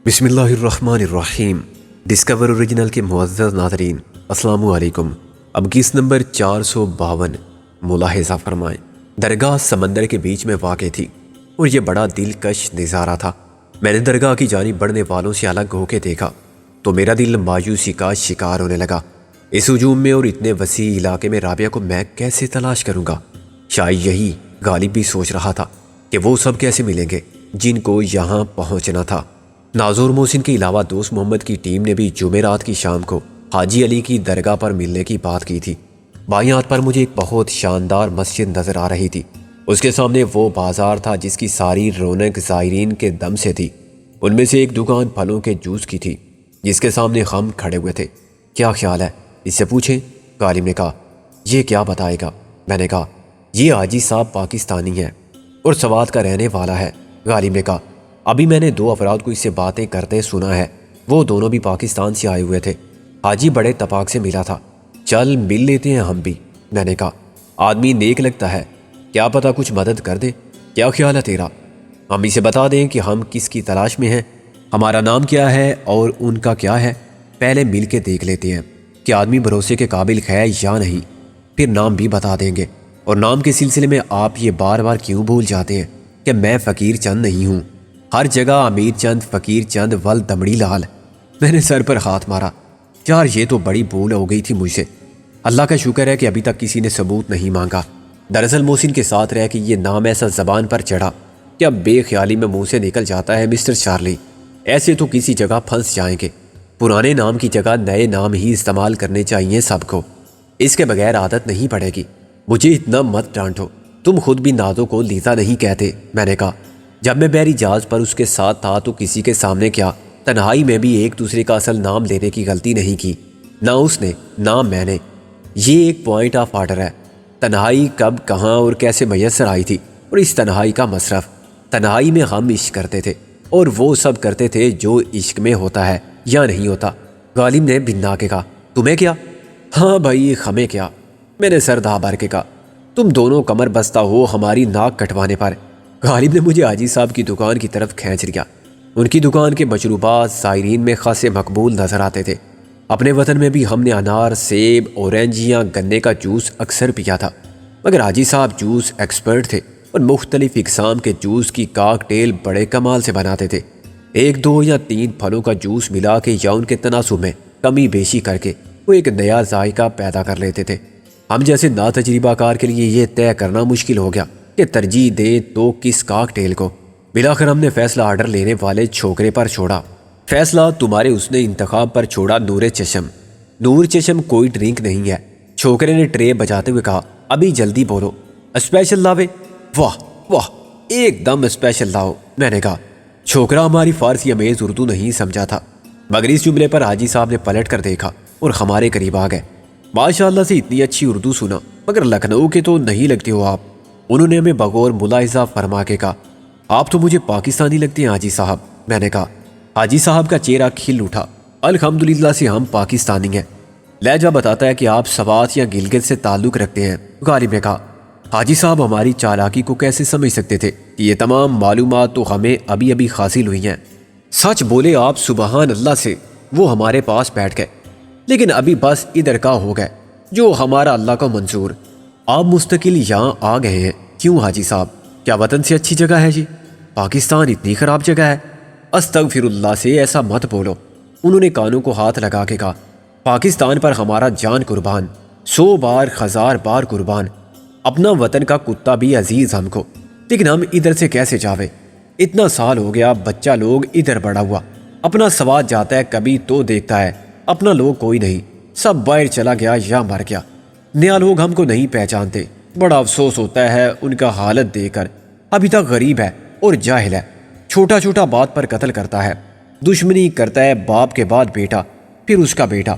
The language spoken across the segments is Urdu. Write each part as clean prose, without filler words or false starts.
بسم اللہ الرحمن الرحیم۔ ڈسکور اوریجنل کے معزز ناظرین، السلام علیکم۔ اب کس نمبر 452 ملاحظہ فرمائیں۔ درگاہ سمندر کے بیچ میں واقع تھی اور یہ بڑا دلکش نظارہ تھا۔ میں نے درگاہ کی جانب بڑھنے والوں سے الگ ہو کے دیکھا تو میرا دل مایوسی کا شکار ہونے لگا۔ اس ہجوم میں اور اتنے وسیع علاقے میں رابعہ کو میں کیسے تلاش کروں گا؟ شاید یہی غالب بھی سوچ رہا تھا کہ وہ سب کیسے ملیں گے جن کو یہاں پہنچنا تھا۔ ناظور محسن کے علاوہ دوست محمد کی ٹیم نے بھی جمعرات کی شام کو حاجی علی کی درگاہ پر ملنے کی بات کی تھی۔ بائیں ہاتھ پر مجھے ایک بہت شاندار مسجد نظر آ رہی تھی۔ اس کے سامنے وہ بازار تھا جس کی ساری رونق زائرین کے دم سے تھی۔ ان میں سے ایک دکان پھلوں کے جوس کی تھی جس کے سامنے ہم کھڑے ہوئے تھے۔ کیا خیال ہے، اس سے پوچھیں؟ غالب نے کہا۔ یہ کیا بتائے گا؟ میں نے کہا یہ حاجی صاحب پاکستانی ہے اور سوات کا رہنے والا ہے۔ غالب نے کہا ابھی میں نے 2 افراد کو اس سے باتیں کرتے سنا ہے، وہ دونوں بھی پاکستان سے آئے ہوئے تھے۔ حاجی بڑے اتفاق سے ملا تھا، چل مل لیتے ہیں ہم بھی۔ میں نے کہا آدمی نیک لگتا ہے، کیا پتہ کچھ مدد کر دے۔ کیا خیال ہے تیرا؟ ہم اسے بتا دیں کہ ہم کس کی تلاش میں ہیں، ہمارا نام کیا ہے اور ان کا کیا ہے۔ پہلے مل کے دیکھ لیتے ہیں کہ آدمی بھروسے کے قابل ہے یا نہیں، پھر نام بھی بتا دیں گے۔ اور نام کے سلسلے میں آپ یہ بار بار کیوں بھول جاتے ہیں کہ میں فقیر چند نہیں ہوں؟ ہر جگہ امیر چند، فقیر چند، ول دمڑی لال۔ میں نے سر پر ہاتھ مارا۔ یار یہ تو بڑی بھول ہو گئی تھی مجھ سے۔ اللہ کا شکر ہے کہ ابھی تک کسی نے ثبوت نہیں مانگا۔ دراصل محسن کے ساتھ رہ کے یہ نام ایسا زبان پر چڑھا کہ اب بے خیالی میں منہ سے نکل جاتا ہے مسٹر چارلی۔ ایسے تو کسی جگہ پھنس جائیں گے۔ پرانے نام کی جگہ نئے نام ہی استعمال کرنے چاہیے سب کو، اس کے بغیر عادت نہیں پڑے گی۔ مجھے اتنا مت ڈانٹو، تم خود بھی نازوں کو لیزا نہیں کہتے۔ میں نے کہا جب میں بحری جہاز پر اس کے ساتھ تھا تو کسی کے سامنے کیا تنہائی میں بھی ایک دوسرے کا اصل نام لینے کی غلطی نہیں کی، نہ اس نے نہ میں نے۔ یہ ایک پوائنٹ آف آرڈر ہے۔ تنہائی کب، کہاں اور کیسے میسر آئی تھی، اور اس تنہائی کا مصرف۔ تنہائی میں ہم عشق کرتے تھے اور وہ سب کرتے تھے جو عشق میں ہوتا ہے یا نہیں ہوتا۔ غالب نے بھنا کے کہا تمہیں کیا؟ ہاں بھائی ہمیں کیا، میں نے سر دھا بھر کے کہا۔ تم دونوں کمر بستہ ہو ہماری ناک کٹوانے پر۔ غالب نے مجھے حاجی صاحب کی دکان کی طرف کھینچ لیا۔ ان کی دکان کے مشروبات زائرین میں خاصے مقبول نظر آتے تھے۔ اپنے وطن میں بھی ہم نے انار، سیب، اورنج یا گنے کا جوس اکثر پیا تھا، مگر حاجی صاحب جوس ایکسپرٹ تھے اور مختلف اقسام کے جوس کی کاکٹیل بڑے کمال سے بناتے تھے۔ 1، 2 یا 3 پھلوں کا جوس ملا کے یا ان کے تناسب میں کمی بیشی کر کے وہ ایک نیا ذائقہ پیدا کر لیتے تھے۔ ہم جیسے نا تجربہ کار کے لیے یہ طے کرنا مشکل ہو گیا کہ ترجیح دیں تو کس کاکٹیل کو۔ بلاخر ہم نے فیصلہ آرڈر لینے والے چھوکرے پر چھوڑا۔ فیصلہ تمہارے اس نے انتخاب پر چھوڑا نور چشم۔ نور چشم کوئی ڈرنک نہیں ہے، چھوکرے نے ٹرے بجاتے ہوئے کہا۔ ابھی جلدی بولو، اسپیشل لاوے؟ واہ واہ، ایک دم اسپیشل لاؤ۔ میں نے کہا چھوکرا ہماری فارسی امیز اردو نہیں سمجھا تھا، مگر اس جملے پر حاجی صاحب نے پلٹ کر دیکھا اور ہمارے قریب آ گئے۔ ماشاء اللہ سے اتنی اچھی اردو سنا، مگر لکھنؤ کے تو نہیں لگتے ہو آپ۔ انہوں نے ہمیں بغور ملاحظہ فرما کے کہا آپ تو مجھے پاکستانی لگتے ہیں حاجی صاحب۔ میں نے کہا حاجی صاحب کا چہرہ کھل اٹھا۔ الحمدللہ سے ہم پاکستانی ہیں، لہجہ بتاتا ہے کہ آپ سوات یا گلگت سے تعلق رکھتے ہیں۔ غالب نے کہا حاجی صاحب ہماری چالاکی کو کیسے سمجھ سکتے تھے کہ یہ تمام معلومات تو ہمیں ابھی ابھی حاصل ہوئی ہیں۔ سچ بولے آپ سبحان اللہ سے، وہ ہمارے پاس بیٹھ گئے، لیکن ابھی بس ادھر کا ہو گئے جو ہمارا اللہ کو منظور۔ آپ مستقل یہاں آ گئے ہیں کیوں حاجی صاحب؟ کیا وطن سے اچھی جگہ ہے جی؟ پاکستان اتنی خراب جگہ ہے؟ استغفر اللہ سے ایسا مت بولو۔ انہوں نے کانوں کو ہاتھ لگا کے کہا پاکستان پر ہمارا جان قربان، 100 بار 1000 بار قربان۔ اپنا وطن کا کتا بھی عزیز ہم کو، لیکن ہم ادھر سے کیسے جاوے؟ اتنا سال ہو گیا بچہ لوگ ادھر بڑا ہوا، اپنا سوات جاتا ہے کبھی تو دیکھتا ہے، اپنا لوگ کوئی نہیں، سب باہر چلا گیا یا مر گیا۔ نیا لوگ ہم کو نہیں پہچانتے، بڑا افسوس ہوتا ہے ان کا حالت دیکھ کر۔ ابھی تک غریب ہے اور جاہل ہے، چھوٹا چھوٹا بات پر قتل کرتا ہے، دشمنی کرتا ہے باپ کے بعد بیٹا، پھر اس کا بیٹا۔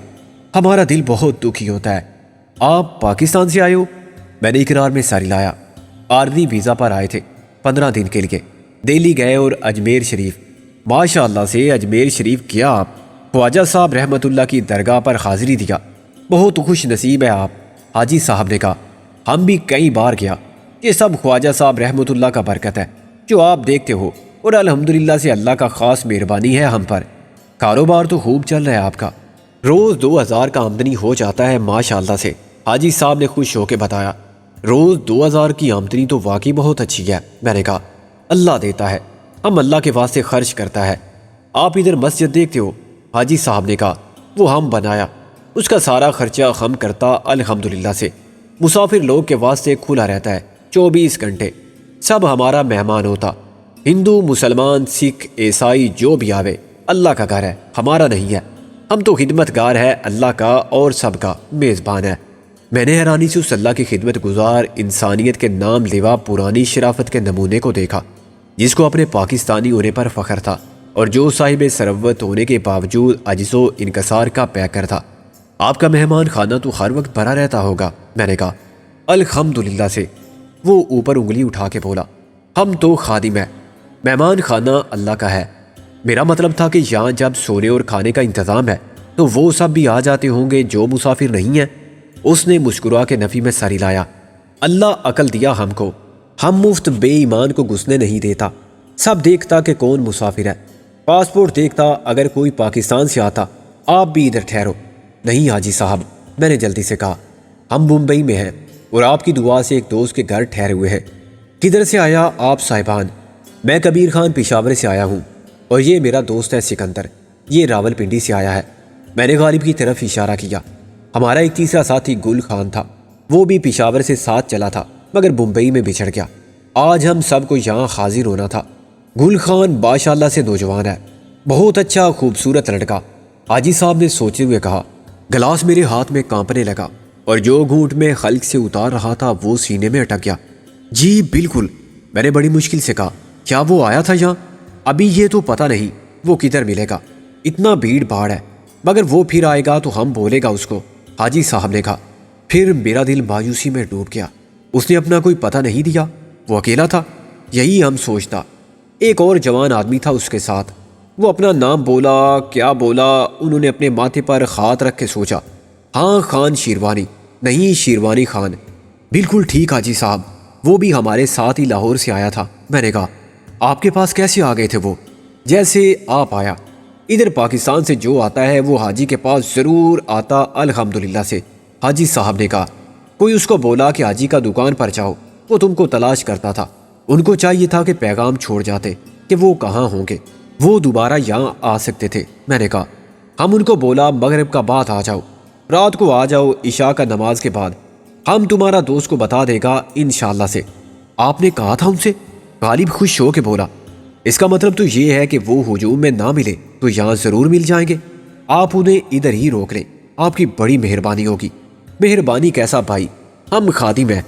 ہمارا دل بہت دکھی ہوتا ہے۔ آپ پاکستان سے آئے ہو؟ میں نے اقرار میں سر ہلایا۔ عارضی ویزا پر آئے تھے، 15 دن کے لیے۔ دہلی گئے اور اجمیر شریف۔ ماشاء اللہ سے اجمیر شریف کیا آپ خواجہ صاحب رحمۃ اللہ کی درگاہ پر حاضری دیا، بہت خوش نصیب ہے آپ۔ حاجی صاحب نے کہا ہم بھی کئی بار گیا، یہ سب خواجہ صاحب رحمۃ اللہ کا برکت ہے جو آپ دیکھتے ہو اور الحمدللہ سے اللہ کا خاص مہربانی ہے ہم پر۔ کاروبار تو خوب چل رہا ہے آپ کا، روز 2000 کا آمدنی ہو جاتا ہے ماشاءاللہ سے، حاجی صاحب نے خوش ہو کے بتایا۔ روز 2000 کی آمدنی تو واقعی بہت اچھی ہے۔ میں نے کہا اللہ دیتا ہے، ہم اللہ کے واسطے خرچ کرتا ہے۔ آپ ادھر مسجد دیکھتے ہو؟ حاجی صاحب نے کہا وہ ہم بنایا، اس کا سارا خرچہ ہم کرتا الحمدللہ سے۔ مسافر لوگ کے واسطے کھلا رہتا ہے 24 گھنٹے، سب ہمارا مہمان ہوتا، ہندو مسلمان سکھ عیسائی جو بھی آوے، اللہ کا گھر ہے ہمارا نہیں ہے، ہم تو خدمت گار ہے اللہ کا اور سب کا میزبان ہے۔ میں نے حیرانی سے اس اللہ کی خدمت گزار انسانیت کے نام لیوا پرانی شرافت کے نمونے کو دیکھا، جس کو اپنے پاکستانی ہونے پر فخر تھا اور جو صاحب ثروت ہونے کے باوجود عجز و انکسار کا پیکر تھا۔ آپ کا مہمان خانہ تو ہر وقت بھرا رہتا ہوگا؟ میں نے کہا الحمدللہ سے۔ وہ اوپر انگلی اٹھا کے بولا ہم تو خادم ہیں، مہمان خانہ اللہ کا ہے۔ میرا مطلب تھا کہ یہاں جب سونے اور کھانے کا انتظام ہے تو وہ سب بھی آ جاتے ہوں گے جو مسافر نہیں ہیں۔ اس نے مسکرا کے نفی میں سر ہلایا۔ اللہ عقل دیا ہم کو، ہم مفت بے ایمان کو گھسنے نہیں دیتا، سب دیکھتا کہ کون مسافر ہے، پاسپورٹ دیکھتا، اگر کوئی پاکستان سے آتا آپ بھی ادھر ٹھہرو۔ نہیں حاجی صاحب، میں نے جلدی سے کہا، ہم ممبئی میں ہیں اور آپ کی دعا سے ایک دوست کے گھر ٹھہرے ہوئے ہیں۔ کدھر سے آیا آپ صاحبان؟ میں کبیر خان پشاور سے آیا ہوں، اور یہ میرا دوست ہے سکندر، یہ راول پنڈی سے آیا ہے۔ میں نے غالب کی طرف اشارہ کیا۔ ہمارا ایک تیسرا ساتھی گل خان تھا، وہ بھی پشاور سے ساتھ چلا تھا مگر ممبئی میں بچھڑ گیا۔ آج ہم سب کو یہاں حاضر ہونا تھا۔ گل خان ماشاءاللہ سے نوجوان ہے، بہت اچھا خوبصورت لڑکا۔ حاجی صاحب نے سوچتے ہوئے کہا۔ گلاس میرے ہاتھ میں کانپنے لگا اور جو گھونٹ میں خلق سے اتار رہا تھا وہ سینے میں اٹک گیا۔ جی بالکل، میں نے بڑی مشکل سے کہا، کیا وہ آیا تھا یہاں؟ ابھی یہ تو پتہ نہیں وہ کدھر ملے گا، اتنا بھیڑ بھاڑ ہے، مگر وہ پھر آئے گا تو ہم بولے گا اس کو، حاجی صاحب نے کہا۔ پھر میرا دل مایوسی میں ڈوب گیا۔ اس نے اپنا کوئی پتہ نہیں دیا، وہ اکیلا تھا، یہی ہم سوچتا۔ ایک اور جوان آدمی تھا اس کے ساتھ، وہ اپنا نام بولا، کیا بولا، انہوں نے اپنے ماتھے پر ہاتھ رکھ کے سوچا، ہاں خان شیروانی، نہیں شیروانی خان، بالکل ٹھیک حاجی صاحب، وہ بھی ہمارے ساتھ ہی لاہور سے آیا تھا۔ میں نے کہا آپ کے پاس کیسے آ گئے تھے وہ؟ جیسے آپ آیا، ادھر پاکستان سے جو آتا ہے وہ حاجی کے پاس ضرور آتا الحمدللہ سے، حاجی صاحب نے کہا۔ کوئی اس کو بولا کہ حاجی کا دکان پر جاؤ، وہ تم کو تلاش کرتا تھا، ان کو چاہیے تھا کہ پیغام چھوڑ جاتے کہ وہ کہاں ہوں گے، وہ دوبارہ یہاں آ سکتے تھے۔ میں نے کہا ہم ان کو بولا مغرب کا بعد آ جاؤ، رات کو آ جاؤ عشاء کا نماز کے بعد، ہم تمہارا دوست کو بتا دے گا انشاءاللہ سے۔ آپ نے کہا تھا ان سے؟ غالب خوش ہو کے بولا، اس کا مطلب تو یہ ہے کہ وہ ہجوم میں نہ ملے تو یہاں ضرور مل جائیں گے، آپ انہیں ادھر ہی روک لیں، آپ کی بڑی مہربانی ہوگی۔ مہربانی کیسا بھائی، ہم خادم ہیں۔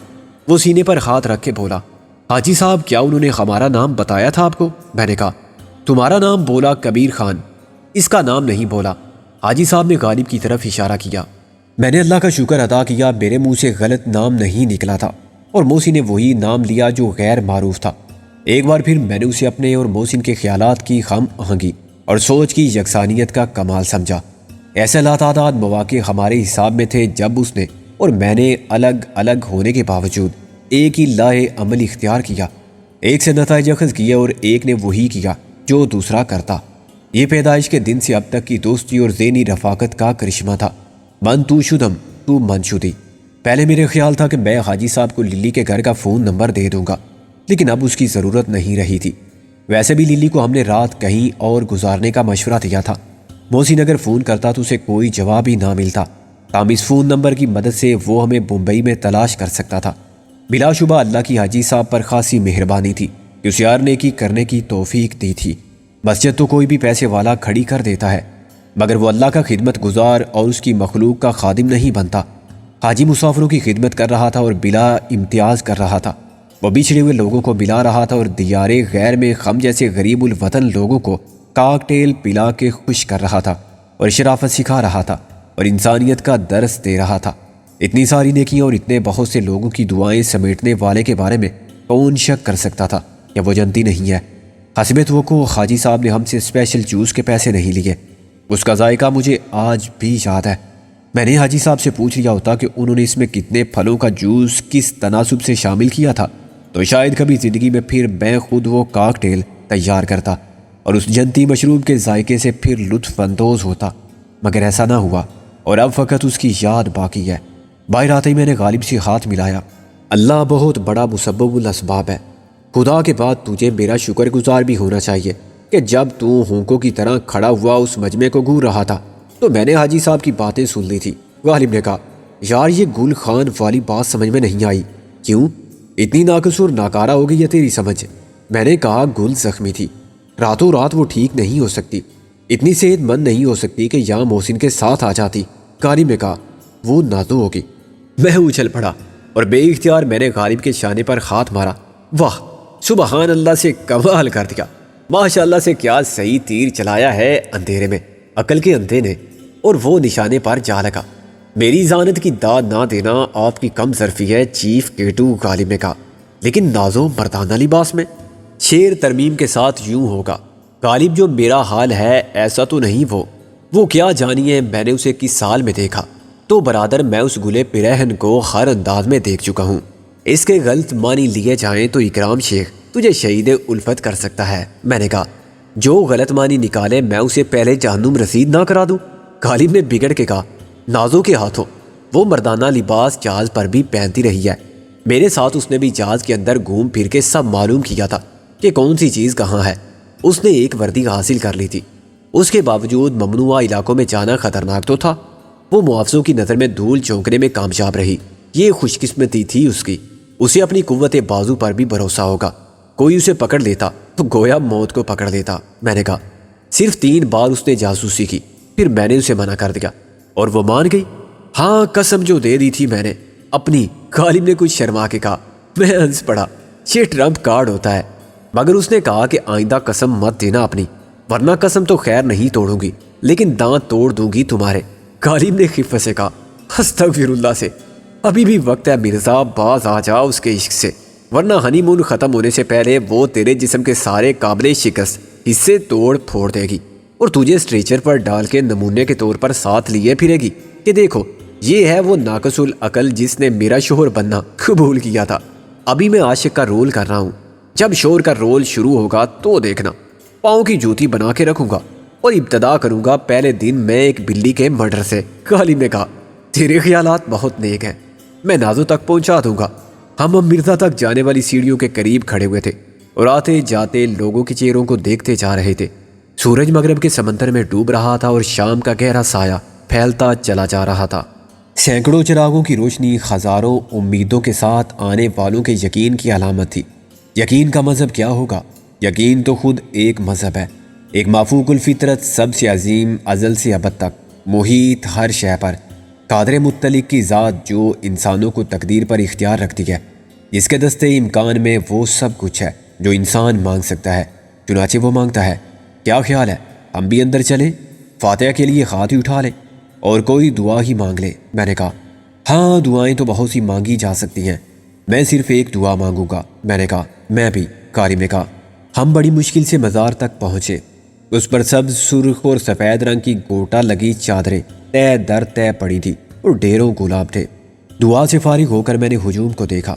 وہ سینے پر ہاتھ رکھ کے بولا، حاجی صاحب کیا انہوں نے ہمارا نام بتایا تھا آپ کو؟ میں نے کہا تمہارا نام بولا کبیر خان، اس کا نام نہیں بولا۔ حاجی صاحب نے غالب کی طرف اشارہ کیا۔ میں نے اللہ کا شکر ادا کیا میرے منہ سے غلط نام نہیں نکلا تھا اور محسن نے وہی نام لیا جو غیر معروف تھا۔ ایک بار پھر میں نے اسے اپنے اور محسن کے خیالات کی ہم آہنگی اور سوچ کی یکسانیت کا کمال سمجھا۔ ایسے لاتعداد مواقع ہمارے حساب میں تھے جب اس نے اور میں نے الگ الگ ہونے کے باوجود ایک ہی لاہ عمل اختیار کیا، ایک سے نتائج اخذ کیے اور ایک نے وہی کیا جو دوسرا کرتا۔ یہ پیدائش کے دن سے اب تک کی دوستی اور ذہنی رفاقت کا کرشمہ تھا۔ من تو شدم تو من شدی۔ پہلے میرے خیال تھا کہ میں حاجی صاحب کو للی کے گھر کا فون نمبر دے دوں گا، لیکن اب اس کی ضرورت نہیں رہی تھی۔ ویسے بھی للی کو ہم نے رات کہیں اور گزارنے کا مشورہ دیا تھا۔ محسن اگر فون کرتا تو اسے کوئی جواب ہی نہ ملتا، تاہم اس فون نمبر کی مدد سے وہ ہمیں ممبئی میں تلاش کر سکتا تھا۔ بلا شبہ اللہ کی حاجی صاحب پر خاصی مہربانی تھی کہ اسے ہر نیکی کرنے کی توفیق دی تھی۔ مسجد تو کوئی بھی پیسے والا کھڑی کر دیتا ہے، مگر وہ اللہ کا خدمت گزار اور اس کی مخلوق کا خادم نہیں بنتا۔ حاجی مسافروں کی خدمت کر رہا تھا اور بلا امتیاز کر رہا تھا۔ وہ بچھڑے ہوئے لوگوں کو ملا رہا تھا اور دیار غیر میں ہم جیسے غریب الوطن لوگوں کو کاکٹیل پلا کے خوش کر رہا تھا اور شرافت سکھا رہا تھا اور انسانیت کا درس دے رہا تھا۔ اتنی ساری نیکیاں اور اتنے بہت سے لوگوں کی دعائیں سمیٹنے والے کے بارے میں کون شک کر سکتا تھا کہ وہ جنتی نہیں ہے؟ حسب توقع حاجی صاحب نے ہم سے اسپیشل جوس کے پیسے نہیں لیے، اس کا ذائقہ مجھے آج بھی یاد ہے۔ میں نے حاجی صاحب سے پوچھ لیا ہوتا کہ انہوں نے اس میں کتنے پھلوں کا جوس کس تناسب سے شامل کیا تھا تو شاید کبھی زندگی میں پھر میں خود وہ کاکٹیل تیار کرتا اور اس جنتی مشروب کے ذائقے سے پھر لطف اندوز ہوتا، مگر ایسا نہ ہوا اور اب فقط اس کی یاد باقی ہے۔ باہر آتے ہی میں نے غالب سے ہاتھ ملایا۔ اللہ بہت بڑا مسبب الاسباب ہے، خدا کے بعد تجھے میرا شکر گزار بھی ہونا چاہیے کہ جب تو ہونکوں کی طرح کھڑا ہوا اس مجمع کو گھور رہا تھا تو میں نے حاجی صاحب کی باتیں سن لی تھی۔ غالب نے کہا، یار یہ گل خان والی بات سمجھ میں نہیں آئی، کیوں؟ اتنی ناقص اور ناکارہ ہو گئی ہے تیری سمجھ؟ میں نے کہا، گل زخمی تھی، راتوں رات وہ ٹھیک نہیں ہو سکتی، اتنی صحت مند نہیں ہو سکتی کہ یہاں محسن کے ساتھ آ جاتی۔ غالب نے کہا، وہ نازو ہوگی۔ میں اچھل پڑا اور بے اختیار میں نے غالب کے شانے پر ہاتھ مارا۔ واہ، سبحان اللہ سے کمال کر دیا، ماشاء اللہ سے کیا صحیح تیر چلایا ہے اندھیرے میں عقل کے اندھے نے، اور وہ نشانے پر جا لگا۔ میری ذانت کی داد نہ دینا آپ کی کم ظرفی ہے چیف کیٹو، غالب نے کہا، لیکن نازو مردانہ لباس میں؟ شیر ترمیم کے ساتھ یوں ہوگا غالب، جو میرا حال ہے ایسا تو نہیں وہ کیا جانیے، میں نے اسے کس سال میں دیکھا؟ تو برادر میں اس گلے پیرہن کو ہر انداز میں دیکھ چکا ہوں، اس کے غلط معنی لیے جائیں تو اکرام شیخ تجھے شہید الفت کر سکتا ہے۔ میں نے کہا، جو غلط معنی نکالے میں اسے پہلے جہنم رسید نہ کرا دوں؟ غالب نے بگڑ کے کہا، نازو کے ہاتھوں وہ مردانہ لباس جہاز پر بھی پہنتی رہی ہے، میرے ساتھ اس نے بھی جہاز کے اندر گھوم پھر کے سب معلوم کیا تھا کہ کون سی چیز کہاں ہے۔ اس نے ایک وردی حاصل کر لی تھی، اس کے باوجود ممنوعہ علاقوں میں جانا خطرناک تو تھا، وہ معافضوں کی نظر میں دھول چونکنے میں کامیاب رہی۔ یہ خوش قسمتی تھی اس کی، اسے اپنی قوت بازو پر بھی بھروسہ ہوگا، کوئی اسے پکڑ لیتا تو گویا موت کو پکڑ لیتا۔ میں نے کہا، صرف 3 بار اس نے جاسوسی کی، پھر میں نے اسے منع کر دیا اور وہ مان گئی؟ ہاں، قسم جو دے دی تھی میں نے اپنی۔ غالب نے کچھ شرما کے کہا۔ میں ہنس پڑا، یہ ٹرمپ کارڈ ہوتا ہے، مگر اس نے کہا کہ آئندہ قسم مت دینا اپنی، ورنہ قسم تو خیر نہیں توڑوں گی لیکن دانت توڑ دوں گی تمہارے۔ غالب نے خفت سے کہا، استغفر اللہ سے، ابھی بھی وقت ہے مرزا، باز آ جا اس کے عشق سے، ورنہ ہنی مون ختم ہونے سے پہلے وہ تیرے جسم کے سارے قابل شکست حصے توڑ پھوڑ دے گی اور تجھے اسٹریچر پر ڈال کے نمونے کے طور پر ساتھ لیے پھرے گی کہ دیکھو یہ ہے وہ ناقص العقل جس نے میرا شوہر بننا قبول کیا تھا۔ ابھی میں عاشق کا رول کر رہا ہوں، جب شور کا رول شروع ہوگا تو دیکھنا پاؤں کی جوتی بنا کے رکھوں گا اور ابتدا کروں گا پہلے دن میں ایک بلی کے مرڈر سے۔ غالب نے کہا، تیرے خیالات بہت نیک ہیں، میں نازو تک پہنچا دوں گا۔ ہم مرزا تک جانے والی سیڑھیوں کے قریب کھڑے ہوئے تھے اور آتے جاتے لوگوں کے چہروں کو دیکھتے جا رہے تھے۔ سورج مغرب کے سمندر میں ڈوب رہا تھا اور شام کا گہرا سایہ پھیلتا چلا جا رہا تھا۔ سینکڑوں چراغوں کی روشنی ہزاروں امیدوں کے ساتھ آنے والوں کے یقین کی علامت تھی۔ یقین کا مذہب کیا ہوگا؟ یقین تو خود ایک مذہب ہے، ایک مافوق الفطرت، سب سے عظیم، ازل سے ابد تک، محیط ہر شے پر، قادر مطلق کی ذات جو انسانوں کو تقدیر پر اختیار رکھتی ہے، جس کے دستے امکان میں وہ سب کچھ ہے جو انسان مانگ سکتا ہے، چنانچہ وہ مانگتا ہے۔ کیا خیال ہے ہم بھی اندر چلیں، فاتحہ کے لیے ہاتھ ہی اٹھا لیں اور کوئی دعا ہی مانگ لے؟ میں نے کہا، ہاں دعائیں تو بہت سی مانگی جا سکتی ہیں، میں صرف ایک دعا مانگوں گا۔ میں نے کہا، میں بھی۔ غالب نے کہا۔ ہم بڑی مشکل سے مزار تک پہنچے، اس پر سبز، سرخ اور سفید رنگ کی گوٹا لگی چادریں طے در طے پڑی تھی اور ڈھیروں گلاب تھے۔ دعا سے فارغ ہو کر میں نے ہجوم کو دیکھا۔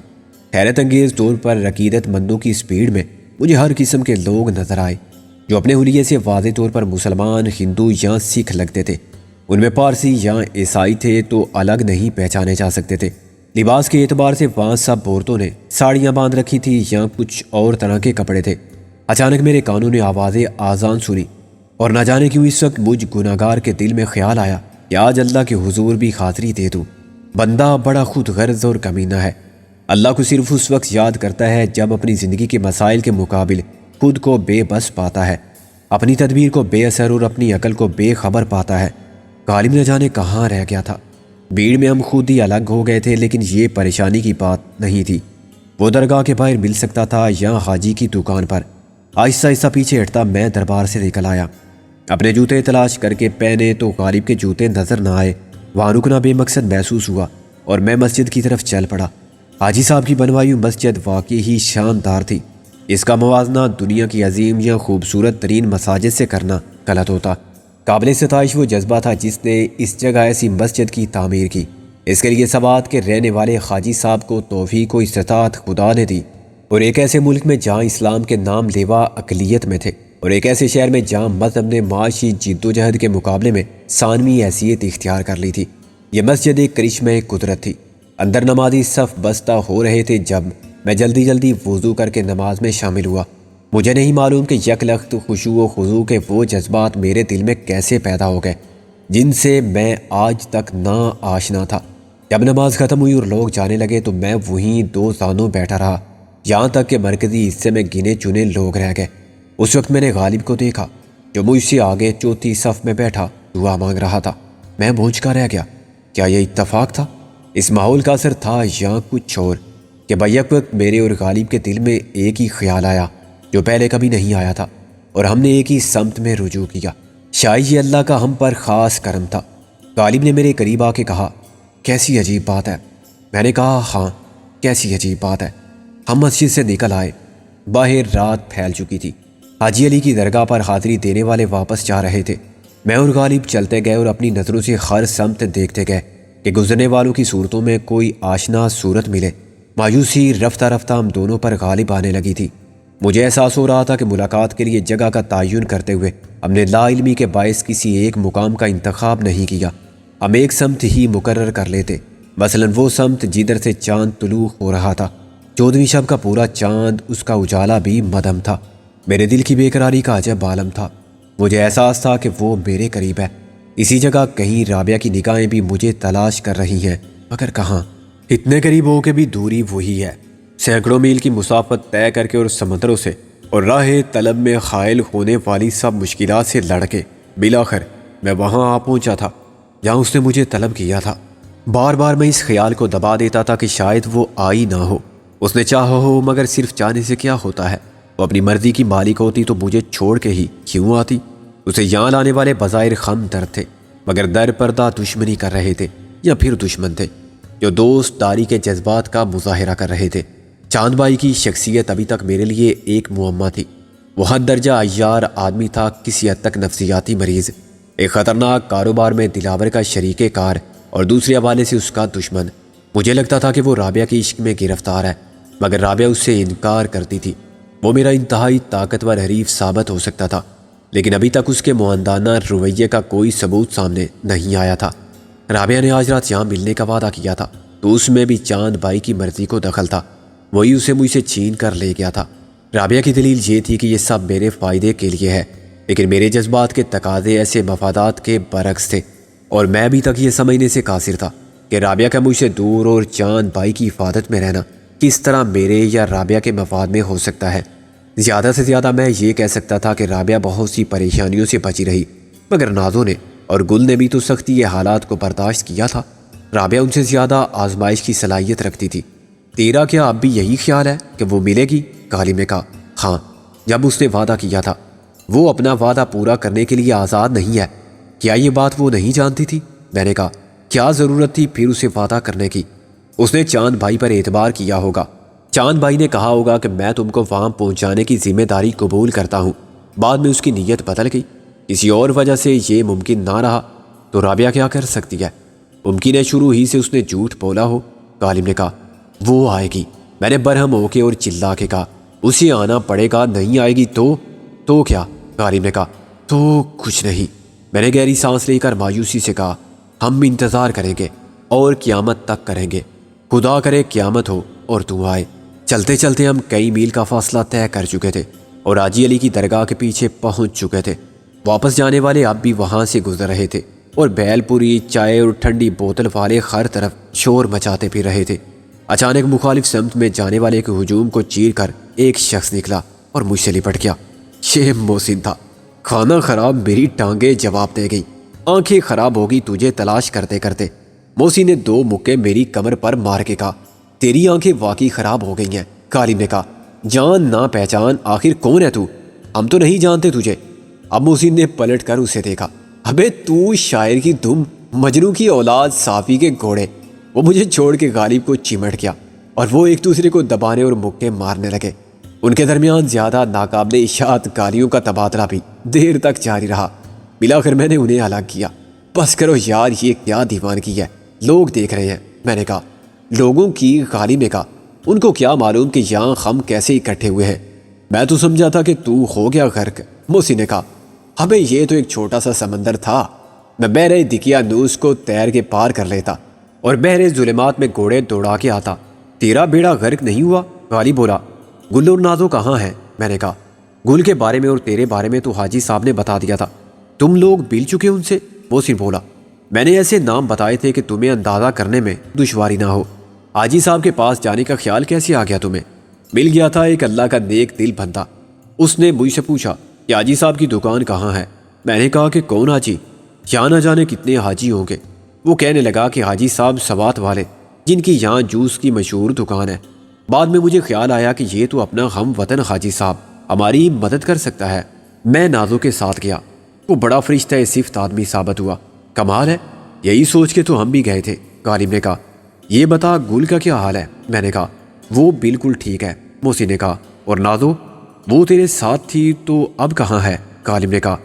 حیرت انگیز طور پر عقیدت مندوں کی اسپیڈ میں مجھے ہر قسم کے لوگ نظر آئے جو اپنے حلیے سے واضح طور پر مسلمان، ہندو یا سکھ لگتے تھے۔ ان میں پارسی یا عیسائی تھے تو الگ نہیں پہچانے جا سکتے تھے۔ لباس کے اعتبار سے وہاں سب عورتوں نے ساڑیاں باندھ رکھی تھی یا کچھ اور طرح کے کپڑے تھے۔ اچانک میرے کانوں نے آوازیں آذان سنی اور نہ جانے کیوں اس وقت مجھ گناہگار کے دل میں خیال آیا کہ آج اللہ کے حضور بھی حاضری دے دوں۔ بندہ بڑا خود غرض اور کمینہ ہے، اللہ کو صرف اس وقت یاد کرتا ہے جب اپنی زندگی کے مسائل کے مقابل خود کو بے بس پاتا ہے، اپنی تدبیر کو بے اثر اور اپنی عقل کو بے خبر پاتا ہے۔ غالب نہ جانے کہاں رہ گیا تھا۔ بھیڑ میں ہم خود ہی الگ ہو گئے تھے، لیکن یہ پریشانی کی بات نہیں تھی۔ وہ درگاہ کے باہر مل سکتا تھا یا حاجی کی دکان پر۔ آہستہ آہستہ پیچھے ہٹتا میں دربار سے نکل آیا، اپنے جوتے تلاش کر کے پہنے تو غالب کے جوتے نظر نہ آئے۔ وہاں رکنا بے مقصد محسوس ہوا اور میں مسجد کی طرف چل پڑا۔ حاجی صاحب کی بنوائی ہوئی مسجد واقعی ہی شاندار تھی، اس کا موازنہ دنیا کی عظیم یا خوبصورت ترین مساجد سے کرنا غلط ہوتا۔ قابل ستائش وہ جذبہ تھا جس نے اس جگہ ایسی مسجد کی تعمیر کی۔ اس کے لیے سوات کے رہنے والے حاجی صاحب کو توفیق و استطاعت خدا نے دی۔ اور ایک ایسے ملک میں جہاں اسلام کے نام لیوا اقلیت میں تھے، اور ایک ایسے شہر میں جہاں مذہب نے معاشی جد و جہد کے مقابلے میں ثانوی حیثیت اختیار کر لی تھی۔ یہ مسجد ایک کرشمہ قدرت تھی۔ اندر نمازی صف بستہ ہو رہے تھے جب میں جلدی جلدی وضو کر کے نماز میں شامل ہوا۔ مجھے نہیں معلوم کہ یک لخت خشوع و خضوع کے وہ جذبات میرے دل میں کیسے پیدا ہو گئے جن سے میں آج تک نا آشنا تھا۔ جب نماز ختم ہوئی اور لوگ جانے لگے تو میں وہیں دو زانوں بیٹھا رہا، یہاں تک کہ مرکزی حصے میں گنے چنے لوگ رہ گئے۔ اس وقت میں نے غالب کو دیکھا جو مجھ سے آگے چوتھی صف میں بیٹھا دعا مانگ رہا تھا۔ میں بونجھ کر رہ گیا، کیا یہ اتفاق تھا؟ اس ماحول کا اثر تھا یا کچھ اور کہ بیک وقت میرے اور غالب کے دل میں ایک ہی خیال آیا جو پہلے کبھی نہیں آیا تھا، اور ہم نے ایک ہی سمت میں رجوع کیا۔ شاید یہ اللہ کا ہم پر خاص کرم تھا۔ غالب نے میرے قریب آ کے کہا، کیسی عجیب بات ہے۔ میں نے کہا، ہاں کیسی عجیب بات ہے۔ ہم مسجد سے نکل آئے۔ باہر رات پھیل چکی تھی۔ حاجی علی کی درگاہ پر حاضری دینے والے واپس جا رہے تھے۔ میں اور غالب چلتے گئے اور اپنی نظروں سے ہر سمت دیکھتے گئے کہ گزرنے والوں کی صورتوں میں کوئی آشنا صورت ملے۔ مایوسی رفتہ رفتہ ہم دونوں پر غالب آنے لگی تھی۔ مجھے احساس ہو رہا تھا کہ ملاقات کے لیے جگہ کا تعین کرتے ہوئے ہم نے لا علمی کے باعث کسی ایک مقام کا انتخاب نہیں کیا۔ ہم ایک سمت ہی مقرر کر لیتے، مثلاً وہ سمت جدھر سے چاند طلوع ہو رہا تھا۔ 14ویں شب کا پورا چاند، اس کا اجالا بھی مدھم تھا۔ میرے دل کی بے قراری کا عجب عالم تھا۔ مجھے احساس تھا کہ وہ میرے قریب ہے۔ اسی جگہ کہیں رابعہ کی نگاہیں بھی مجھے تلاش کر رہی ہیں، مگر کہاں؟ اتنے قریب ہو کے بھی دوری وہی ہے۔ سینکڑوں میل کی مسافت طے کر کے اور سمندروں سے اور راہ طلب میں حائل ہونے والی سب مشکلات سے لڑ کے بالآخر میں وہاں آ پہنچا تھا جہاں اس نے مجھے طلب کیا تھا۔ بار بار میں اس خیال کو دبا دیتا تھا کہ شاید وہ آئی نہ ہو۔ اس نے چاہا ہو، مگر صرف چاہنے سے کیا ہوتا ہے؟ وہ اپنی مرضی کی مالک ہوتی تو مجھے چھوڑ کے ہی کیوں آتی؟ اسے یہاں لانے والے بظاہر خم درد تھے، مگر در پردہ دشمنی کر رہے تھے، یا پھر دشمن تھے جو دوست داری کے جذبات کا مظاہرہ کر رہے تھے۔ چاند بھائی کی شخصیت ابھی تک میرے لیے ایک معمہ تھی۔ وہ حد درجہ عیار آدمی تھا، کسی حد تک نفسیاتی مریض، ایک خطرناک کاروبار میں دلاور کا شریک کار، اور دوسرے حوالے سے اس کا دشمن۔ مجھے لگتا تھا کہ وہ رابعہ کے عشق میں گرفتار ہے، مگر رابعہ اس سے انکار کرتی تھی۔ وہ میرا انتہائی طاقتور حریف ثابت ہو سکتا تھا، لیکن ابھی تک اس کے معاندانہ رویے کا کوئی ثبوت سامنے نہیں آیا تھا۔ رابعہ نے آج رات یہاں ملنے کا وعدہ کیا تھا، تو اس میں بھی چاند بھائی کی مرضی کو دخل تھا۔ وہی اسے مجھ سے چھین کر لے گیا تھا۔ رابعہ کی دلیل یہ تھی کہ یہ سب میرے فائدے کے لیے ہے، لیکن میرے جذبات کے تقاضے ایسے مفادات کے برعکس تھے، اور میں ابھی تک یہ سمجھنے سے قاصر تھا کہ رابعہ کا مجھ سے دور اور چاند بھائی کی حفاظت میں رہنا کس طرح میرے یا رابعہ کے مفاد میں ہو سکتا ہے۔ زیادہ سے زیادہ میں یہ کہہ سکتا تھا کہ رابعہ بہت سی پریشانیوں سے بچی رہی، مگر نازوں نے اور گل نے بھی تو سختی یہ حالات کو برداشت کیا تھا۔ رابعہ ان سے زیادہ آزمائش کی صلاحیت رکھتی تھی۔ تیرا کیا اب بھی یہی خیال ہے کہ وہ ملے گی؟ غالب نے کہا، ہاں، جب اس نے وعدہ کیا تھا۔ وہ اپنا وعدہ پورا کرنے کے لیے آزاد نہیں ہے۔ کیا یہ بات وہ نہیں جانتی تھی؟ میں نے کہا، کیا ضرورت تھی پھر اسے وعدہ کرنے کی؟ اس نے چاند بھائی پر اعتبار کیا ہوگا۔ چاند بھائی نے کہا ہوگا کہ میں تم کو وہاں پہنچانے کی ذمہ داری قبول کرتا ہوں۔ بعد میں اس کی نیت بدل گئی، کسی اور وجہ سے یہ ممکن نہ رہا، تو رابعہ کیا کر سکتی ہے؟ ممکن ہے شروع ہی سے اس نے جھوٹ بولا ہو۔ غالب نے کہا، وہ آئے گی۔ میں نے برہم ہو کے اور چلا کے کہا، اسے آنا پڑے گا، نہیں آئے گی تو کیا؟ غالب نے کہا، تو کچھ نہیں۔ میں نے گہری سانس لے کر مایوسی سے کہا، ہم انتظار کریں گے اور قیامت تک کریں گے۔ خدا کرے قیامت ہو اور تو آئے۔ چلتے چلتے ہم کئی میل کا فاصلہ طے کر چکے تھے اور حاجی علی کی درگاہ کے پیچھے پہنچ چکے تھے۔ واپس جانے والے اب بھی وہاں سے گزر رہے تھے، اور بیل پوری، چائے اور ٹھنڈی بوتل والے ہر طرف شور مچاتے پھر رہے تھے۔ اچانک مخالف سمت میں جانے والے کے ہجوم کو چیر کر ایک شخص نکلا اور مجھ سے لپٹ گیا۔ یہ محسن تھا۔ کھانا خراب، میری ٹانگیں جواب دے گئی، آنکھیں خراب ہوگی تجھے تلاش کرتے کرتے۔ محسن نے 2 مکے میری کمر پر مار کے کہا، تیری آنکھیں واقعی خراب ہو گئی ہیں۔ غالب نے کہا، جان نہ پہچان، آخر کون ہے تو؟ ہم تو نہیں جانتے تجھے۔ اب محسن نے پلٹ کر اسے دیکھا۔ ابے تو شاعر کی دم، مجنوں کی اولاد، صافی کے گھوڑے۔ وہ مجھے چھوڑ کے غالب کو چمٹ گیا اور وہ ایک دوسرے کو دبانے اور مکے مارنے لگے۔ ان کے درمیان زیادہ ناقابل اشاعت گالیوں کا تبادلہ بھی دیر تک جاری رہا۔ بالآخر میں نے انہیں الگ کیا۔ بس کرو یار، یہ کیا دیوانگی ہے، لوگ دیکھ رہے ہیں۔ میں نے کہا، لوگوں کی؟ غالب نے کہا، ان کو کیا معلوم کہ یہاں ہم کیسے اکٹھے ہوئے ہیں۔ میں تو سمجھا تھا کہ تو ہو گیا غرق۔ محسن نے کہا ہمیں یہ تو ایک چھوٹا سا سمندر تھا، میں بحر دقیانوس کو تیر کے پار کر لیتا اور بحر ظلمات میں گھوڑے دوڑا کے آتا، تیرا بیڑا غرق نہیں ہوا۔ غالب بولا گل اور نازو کہاں ہیں؟ میں نے کہا گل کے بارے میں اور تیرے بارے میں تو حاجی صاحب نے بتا دیا تھا، تم لوگ مل چکے ان سے؟ محسن بولا میں نے ایسے نام بتائے تھے کہ تمہیں اندازہ کرنے میں دشواری نہ ہو۔ حاجی صاحب کے پاس جانے کا خیال کیسے آ گیا تمہیں؟ مل گیا تھا ایک اللہ کا نیک دل بندہ، اس نے مجھ سے پوچھا کہ حاجی صاحب کی دکان کہاں ہے۔ میں نے کہا کہ کون حاجی؟ یہاں نہ جانے کتنے حاجی ہوں گے۔ وہ کہنے لگا کہ حاجی صاحب سوات والے جن کی یہاں جوس کی مشہور دکان ہے۔ بعد میں مجھے خیال آیا کہ یہ تو اپنا ہم وطن حاجی صاحب ہماری مدد کر سکتا ہے۔ میں نازو کے ساتھ گیا، وہ بڑا فرشتہ صفت آدمی ثابت ہوا۔ کمال ہے، یہی سوچ کے تو ہم بھی گئے تھے۔ غالب نے کہا یہ بتا گل کا کیا حال ہے؟ میں نے کہا وہ بالکل ٹھیک ہے۔ محسن نے کہا اور نازو؟ وہ تیرے ساتھ تھی تو اب کہاں ہے؟ غالب نے کہا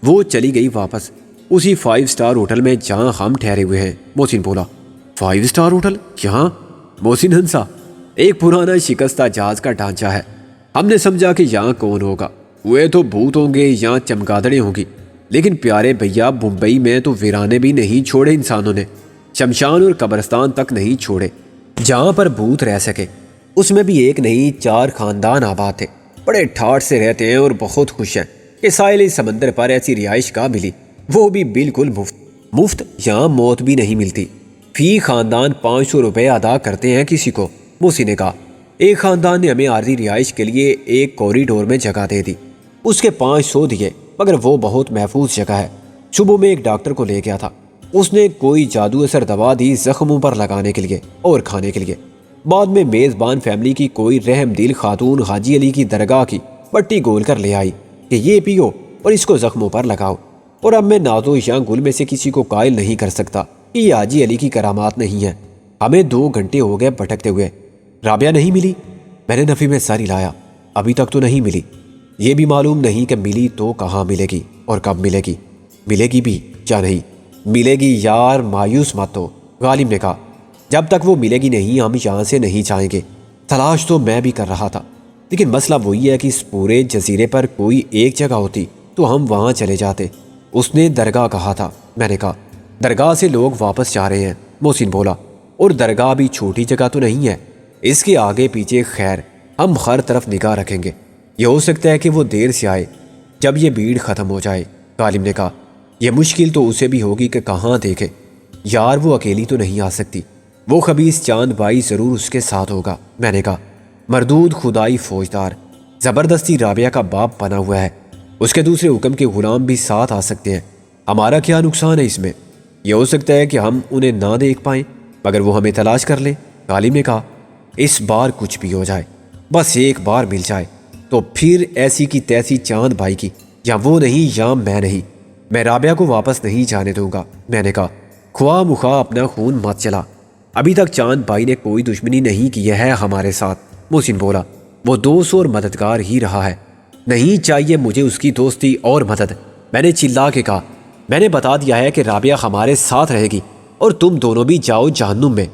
وہ چلی گئی واپس اسی 5 اسٹار ہوٹل میں جہاں ہم ٹھہرے ہوئے ہیں۔ محسن بولا 5 اسٹار ہوٹل یہاں؟ محسن ہنسا ایک پرانا شکستہ جہاز کا ڈھانچہ ہے، ہم نے سمجھا کہ یہاں کون ہوگا، ہوئے تو بھوت ہوں گے یا چمگادڑیں ہوں گی، لیکن پیارے بھیا ممبئی میں تو ویرانے بھی نہیں چھوڑے انسانوں نے، شمشان اور قبرستان تک نہیں چھوڑے جہاں پر بھوت رہ سکے۔ اس میں بھی ایک نہیں 4 خاندان آباد تھے، بڑے ٹھاٹ سے رہتے ہیں اور بہت خوش ہیں کہ ساحل سمندر پر ایسی رہائش گاہ ملی، وہ بھی بالکل مفت۔ یہاں موت بھی نہیں ملتی، فی خاندان 500 روپے ادا کرتے ہیں کسی کو۔ محسن نے کہا ایک خاندان نے ہمیں عارضی رہائش کے لیے ایک کوریڈور میں جگہ دے دی، اس کے 500 دیے، مگر وہ بہت محفوظ جگہ ہے۔ صبح میں ایک ڈاکٹر کو لے گیا تھا، اس نے کوئی جادو اثر دوا دی زخموں پر لگانے کے لیے اور کھانے کے لیے۔ بعد میں میزبان فیملی کی کوئی رحم دل خاتون حاجی علی کی درگاہ کی پٹی گول کر لے آئی کہ یہ پیو اور اس کو زخموں پر لگاؤ، اور اب میں نازو یا گل میں سے کسی کو قائل نہیں کر سکتا کہ یہ حاجی علی کی کرامات نہیں ہے۔ ہمیں 2 گھنٹے ہو گئے بھٹکتے ہوئے، رابعہ نہیں ملی؟ میں نے نفی میں سر ہلایا، ابھی تک تو نہیں ملی، یہ بھی معلوم نہیں کہ ملی تو کہاں ملے گی اور کب ملے گی، ملے گی بھی یا نہیں ملے گی یار، مایوس مت ہو۔ غالب نے کہا جب تک وہ ملے گی نہیں ہم یہاں سے نہیں جائیں گے۔ تلاش تو میں بھی کر رہا تھا، لیکن مسئلہ وہی ہے کہ اس پورے جزیرے پر کوئی ایک جگہ ہوتی تو ہم وہاں چلے جاتے۔ اس نے درگاہ کہا تھا۔ میں نے کہا درگاہ سے لوگ واپس جا رہے ہیں۔ محسن بولا اور درگاہ بھی چھوٹی جگہ تو نہیں ہے، اس کے آگے پیچھے خیر ہم ہر طرف نگاہ رکھیں گے، یہ ہو سکتا ہے کہ وہ دیر سے آئے جب یہ بھیڑ ختم ہو جائے۔ غالب نے کہا یہ مشکل تو اسے بھی ہوگی کہ کہاں دیکھے، یار وہ اکیلی تو نہیں آ سکتی، وہ خبیث چاند بھائی ضرور اس کے ساتھ ہوگا۔ میں نے کہا مردود خدائی فوجدار زبردستی رابعہ کا باپ بنا ہوا ہے، اس کے دوسرے حکم کے غلام بھی ساتھ آ سکتے ہیں، ہمارا کیا نقصان ہے اس میں؟ یہ ہو سکتا ہے کہ ہم انہیں نہ دیکھ پائیں مگر وہ ہمیں تلاش کر لیں۔ غالب نے کہا اس بار کچھ بھی ہو جائے، بس ایک بار مل جائے تو پھر ایسی کی تیسی چاند بھائی کی، یا وہ نہیں یا میں نہیں، میں رابعہ کو واپس نہیں جانے دوں گا۔ میں نے کہا خواہ مخواہ اپنا خون مت چلا، ابھی تک چاند بھائی نے کوئی دشمنی نہیں کی ہے ہمارے ساتھ۔ محسن بولا وہ دوست اور مددگار ہی رہا ہے، نہیں چاہیے مجھے اس کی دوستی اور مدد۔ میں نے چلا کے کہا میں نے بتا دیا ہے کہ رابعہ ہمارے ساتھ رہے گی اور تم دونوں بھی جاؤ جہنم میں،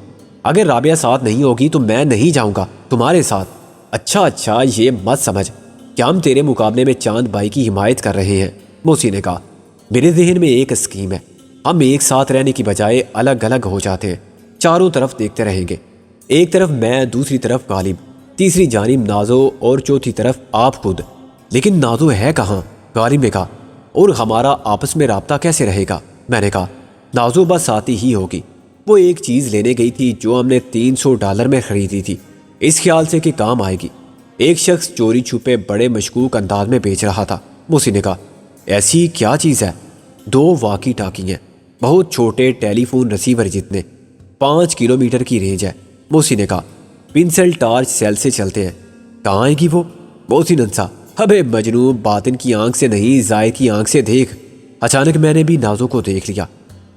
اگر رابعہ ساتھ نہیں ہوگی تو میں نہیں جاؤں گا تمہارے ساتھ۔ اچھا یہ مت سمجھ کہ ہم تیرے مقابلے میں چاند بھائی کی حمایت کر رہے ہیں۔ محسن نے کہا میرے ذہن میں ایک اسکیم ہے، ہم ایک ساتھ رہنے کی بجائے الگ الگ ہو جاتے ہیں، چاروں طرف دیکھتے رہیں گے، ایک طرف میں، دوسری طرف غالب، تیسری جانب نازو اور چوتھی طرف آپ خود۔ لیکن نازو ہے کہاں؟ غالب نے کہا اور ہمارا آپس میں رابطہ کیسے رہے گا؟ میں نے کہا نازو بس آتی ہی ہوگی، وہ ایک چیز لینے گئی تھی جو ہم نے $300 میں خریدی تھی، اس خیال سے کہ کام آئے گی۔ ایک شخص چوری چھپے بڑے مشکوک انداز میں بیچ رہا تھا۔ محسن نے کہا ایسی کیا چیز ہے؟ 2 واکی ٹاکی ہیں، بہت چھوٹے ٹیلی فون ریسیور جتنے، 5 کلومیٹر کی رینج ہے۔ محسن نے کہا پنسل ٹارچ سیل سے چلتے ہیں، کہاں آئے گی وہ؟ محسن ہنسا ابے مجنون، باطن کی آنکھ سے نہیں ظاہر کی آنکھ سے دیکھ۔ اچانک میں نے بھی نازو کو دیکھ لیا،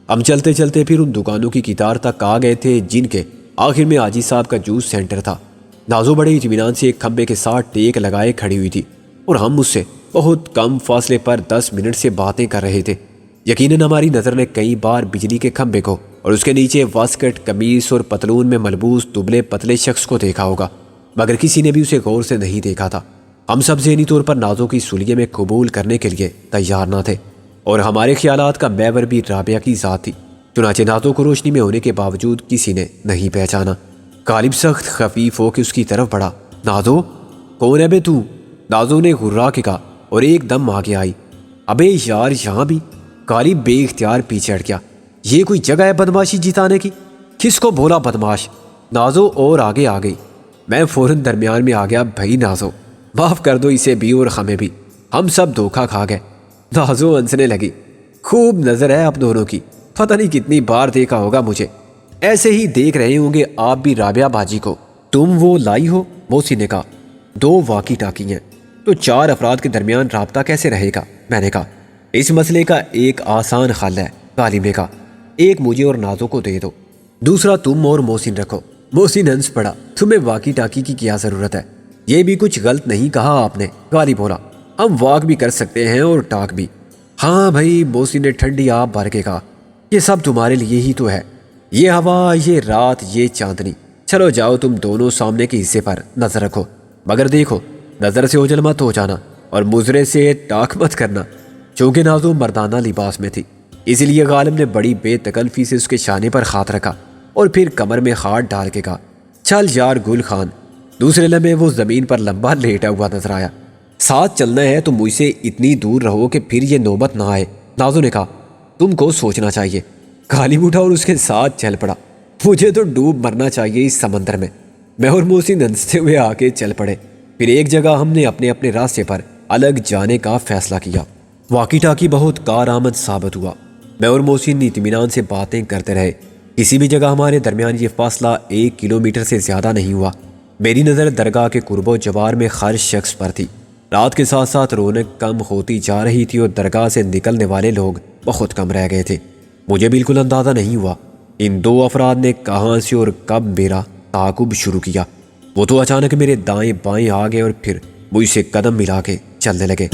ہم چلتے چلتے پھر ان دکانوں کی قطار تک آ گئے تھے جن کے آخر میں حاجی صاحب کا جوس سینٹر تھا۔ نازو بڑے اطمینان سے ایک کھمبے کے ساتھ ٹیک لگائے کھڑی ہوئی تھی اور ہم اس سے بہت کم فاصلے پر 10 منٹ سے باتیں کر رہے تھے۔ یقیناً ہماری نظر نے کئی بار بجلی کے کھمبے کو اور اس کے نیچے واسکٹ قمیص اور پتلون میں ملبوس دبلے پتلے شخص کو دیکھا ہوگا، مگر کسی نے بھی اسے غور سے نہیں دیکھا تھا۔ ہم سب ذہنی طور پر نازو کی سلیے میں قبول کرنے کے لیے تیار نہ تھے، اور ہمارے خیالات کا محور بھی رابعہ کی ذات تھی۔ چنانچہ نازو کو روشنی میں ہونے کے باوجود کسی نے نہیں پہچانا۔ غالب سخت خفیف ہو کے اس کی طرف بڑھا۔ نازو، کون ہے بے تو؟ نازو نے غرا کے کہا اور ایک دم آگے آئی۔ ابے یار، یہاں بھی؟ غالب بے اختیار پیچھے ہٹ گیا۔ یہ کوئی جگہ ہے بدماشی جتانے کی؟ کس کو بولا بدماش؟ نازو اور آگے آ گئی۔ میں فوراً درمیان میں آ گیا۔ بھائی نازو، معاف کر دو اسے بھی اور ہمیں بھی، ہم سب دھوکہ کھا گئے۔ نازو ہنسنے لگی۔ خوب نظر ہے آپ دونوں کی، پتہ نہیں کتنی بار دیکھا ہوگا مجھے، ایسے ہی دیکھ رہے ہوں گے آپ بھی رابعہ باجی کو۔ تم وہ لائی ہو؟ موسی نے کہا۔ 2 واقی ٹاکی ہیں تو 4 افراد کے درمیان رابطہ کیسے رہے گا؟ میں نے کہا۔ اس مسئلے کا ایک آسان حل ہے، غالب نے کہا۔ ایک مجھے اور نازو کو دے دو، دوسرا تم اور محسن رکھو۔ محسن ہنس پڑا۔ تمہیں واقی ٹاکی کی کیا ضرورت ہے؟ یہ بھی کچھ غلط نہیں کہا آپ نے، غالب بولا۔ ہم واک بھی کر سکتے ہیں اور ٹاک بھی۔ ہاں بھائی، محسن نے ٹھنڈی آب بھر کے کہا، یہ سب تمہارے لیے ہی تو ہے، یہ ہوا، یہ رات، یہ چاندنی۔ چلو جاؤ، تم دونوں سامنے کے حصے پر نظر رکھو، مگر دیکھو نظر سے اوجھل مت ہو جانا اور مضرے سے ٹاک مت کرنا۔ چونکہ نازو مردانہ لباس میں تھی، اس لیے غالب نے بڑی بے تکلفی سے اس کے شانے پر ہاتھ رکھا اور پھر کمر میں ہاتھ ڈال کے کہا، چل یار گل خان۔ دوسرے لمحے وہ زمین پر لمبا لیٹا ہوا نظر آیا۔ ساتھ چلنا ہے تو مجھ سے اتنی دور رہو کہ پھر یہ نوبت نہ آئے، نازو نے کہا۔ تم کو سوچنا چاہیے۔ غالب اٹھا اور اس کے ساتھ چل پڑا۔ مجھے تو ڈوب مرنا چاہیے اس سمندر میں۔ میں اور محسن ہنستے ہوئے آ کے چل پڑے۔ پھر ایک جگہ ہم نے اپنے اپنے راستے پر الگ جانے کا فیصلہ کیا۔ واقی ٹاکی بہت کارآمد ثابت ہوا۔ میں اور محسن اطمینان سے باتیں کرتے رہے۔ کسی بھی جگہ ہمارے درمیان یہ فاصلہ 1 کلومیٹر سے زیادہ نہیں ہوا۔ میری نظر درگاہ کے قرب و جوار میں ہر شخص پر تھی۔ رات کے ساتھ ساتھ رونق کم ہوتی جا رہی تھی اور درگاہ سے نکلنے والے لوگ بہت کم رہ گئے تھے۔ مجھے بالکل اندازہ نہیں ہوا ان 2 افراد نے کہاں سے اور کب میرا تعاقب شروع کیا۔ وہ تو اچانک میرے دائیں بائیں آ گئے اور پھر مجھ سے قدم ملا کے چلنے لگے۔